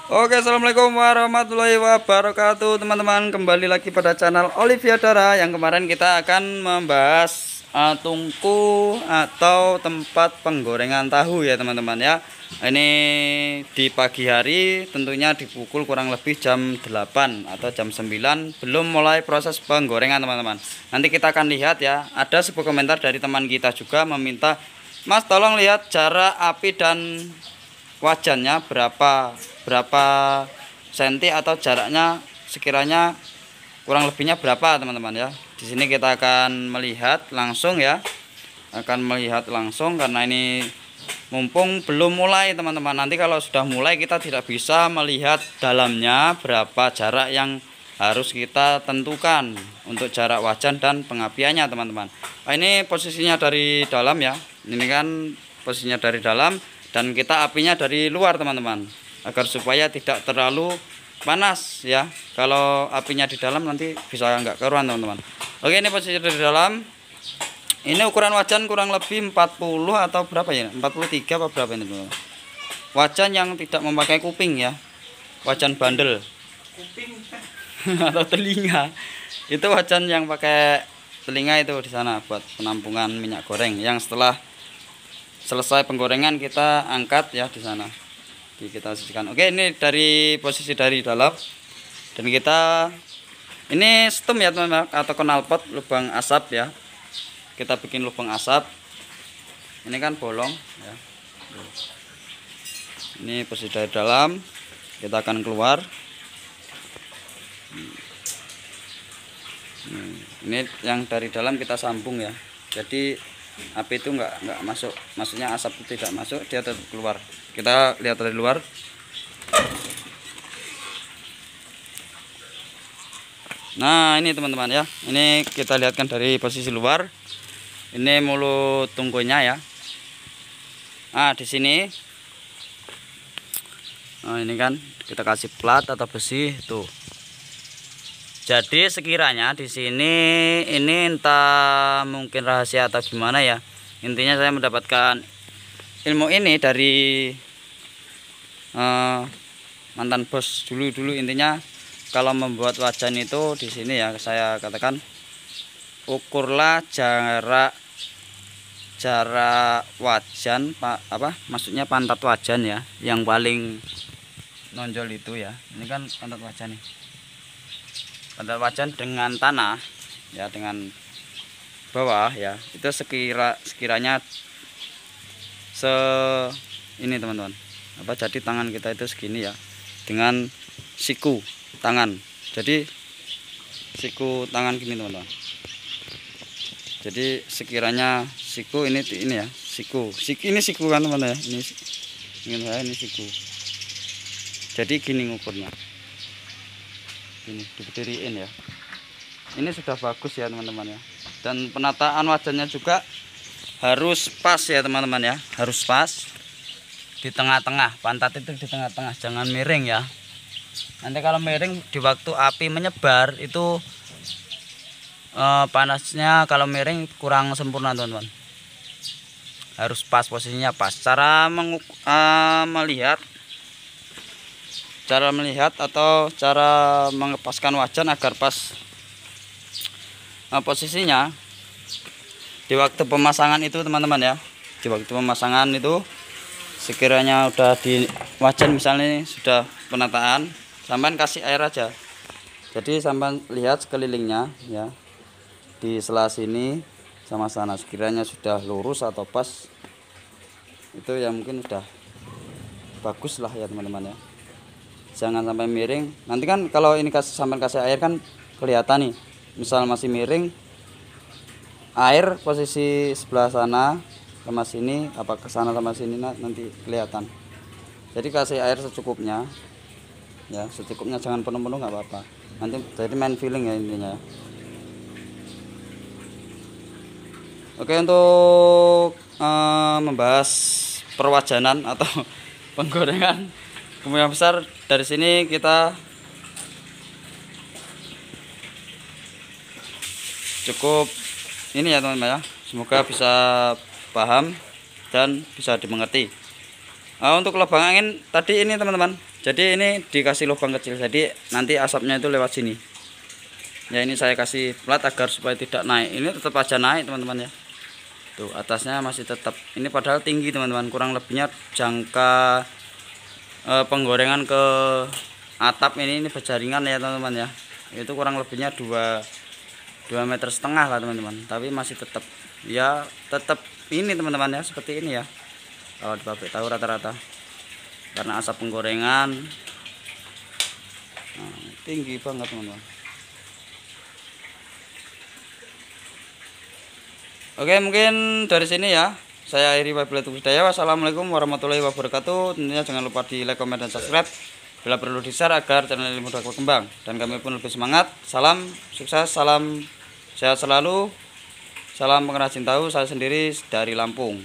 Oke, assalamualaikum warahmatullahi wabarakatuh, teman-teman. Kembali lagi pada channel Olivia Dara. Yang kemarin kita akan membahas tungku atau tempat penggorengan tahu ya, teman-teman ya. Ini di pagi hari, tentunya di pukul kurang lebih jam 8 atau jam 9, belum mulai proses penggorengan, teman-teman. Nanti kita akan lihat ya. Ada sebuah komentar dari teman kita juga meminta, "Mas, tolong lihat jarak api dan wajannya berapa senti atau jaraknya sekiranya kurang lebihnya berapa, teman-teman ya." Di sini kita akan melihat langsung ya. Akan melihat langsung karena ini mumpung belum mulai, teman-teman. Nanti kalau sudah mulai kita tidak bisa melihat dalamnya berapa jarak yang harus kita tentukan untuk jarak wajan dan pengapiannya, teman-teman. Nah, ini posisinya dari dalam ya. Ini kan posisinya dari dalam dan kita apinya dari luar, teman-teman, agar supaya tidak terlalu panas ya. Kalau apinya di dalam nanti bisa nggak keruan, teman-teman. Oke, ini posisi dari dalam. Ini ukuran wajan kurang lebih 40 atau berapa ya, 43 apa berapa ini, teman-teman. Wajan yang tidak memakai kuping ya, wajan bandel kuping atau telinga. Itu wajan yang pakai telinga itu di sana buat penampungan minyak goreng yang setelah selesai penggorengan kita angkat ya di sana. Kita sisihkan. Oke, ini dari posisi dari dalam dan kita ini stem ya, teman-teman, atau knalpot lubang asap ya. Kita bikin lubang asap. Ini kan bolong ya. Ini posisi dari dalam. Kita akan keluar. Ini yang dari dalam kita sambung ya. Jadi api itu nggak masuk, maksudnya asap itu tidak masuk, dia tetap keluar. Kita lihat dari luar. Nah, ini teman-teman ya, ini kita lihatkan dari posisi luar. Ini mulut tungkunya ya. Nah, di sini, nah ini kan kita kasih plat atau besi tuh. Jadi sekiranya di sini ini entah mungkin rahasia atau gimana ya. Intinya saya mendapatkan ilmu ini dari mantan bos dulu. Intinya kalau membuat wajan itu di sini ya, saya katakan ukurlah jarak wajan, maksudnya pantat wajan ya, yang paling nonjol itu ya. Ini kan pantat wajan nih. Pantat wajan dengan tanah ya, dengan bawah ya, itu sekiranya ini, teman-teman. Jadi tangan kita itu segini ya, dengan siku tangan. Jadi siku tangan gini, teman-teman. Jadi sekiranya siku ini ya, siku ini siku kan, teman-teman ya. Ini siku. Jadi gini ngukurnya. Ini diberdiriin ya. Ini sudah bagus ya, teman-teman ya. Dan penataan wajannya juga harus pas ya, teman-teman ya. Harus pas di tengah-tengah, pantat itu di tengah-tengah, jangan miring ya. Nanti kalau miring di waktu api menyebar itu panasnya kalau miring kurang sempurna, teman-teman. Harus pas, posisinya pas. Cara melihat atau cara mengepaskan wajan agar pas posisinya di waktu pemasangan itu, teman-teman ya. Di waktu pemasangan itu sekiranya udah di wajan, misalnya sudah penataan, sampean kasih air aja. Jadi sampean lihat sekelilingnya ya, di sebelah sini sama sana, sekiranya sudah lurus atau pas, itu ya mungkin udah bagus lah ya, teman-teman ya. Jangan sampai miring. Nanti kan kalau ini sampai kasih air kan kelihatan nih. Misal masih miring, air posisi sebelah sana sama sini, apa ke sana sama sini, nanti kelihatan. Jadi kasih air secukupnya. Ya, secukupnya, jangan penuh-penuh, nggak apa-apa. Nanti jadi main feeling ya intinya. Oke, untuk membahas perwajanan atau penggorengan kemungkinan besar dari sini kita cukup ini ya, teman-teman ya. Semoga bisa paham dan bisa dimengerti. Untuk lubang angin tadi ini teman-teman, jadi ini dikasih lubang kecil, jadi nanti asapnya itu lewat sini ya. Ini saya kasih plat agar supaya tidak naik. Ini tetap aja naik teman-teman ya, tuh atasnya masih tetap. Ini padahal tinggi teman-teman, kurang lebihnya jangka penggorengan ke atap ini berjaringan ya teman-teman ya, itu kurang lebihnya 2,5 meter lah teman-teman. Tapi masih tetap ya, tetap ini teman-teman ya, seperti ini ya. Kalau di pabrik tahu rata-rata karena asap penggorengan tinggi banget teman-teman. Oke, mungkin dari sini ya saya akhiri. Wabillahi taufiq. Wassalamualaikum warahmatullahi wabarakatuh. Tentunya jangan lupa di like, comment, dan subscribe. Bila perlu di share agar channel ini mudah berkembang dan kami pun lebih semangat. Salam sukses, salam sehat selalu, salam pengrajin tahu. Saya sendiri dari Lampung.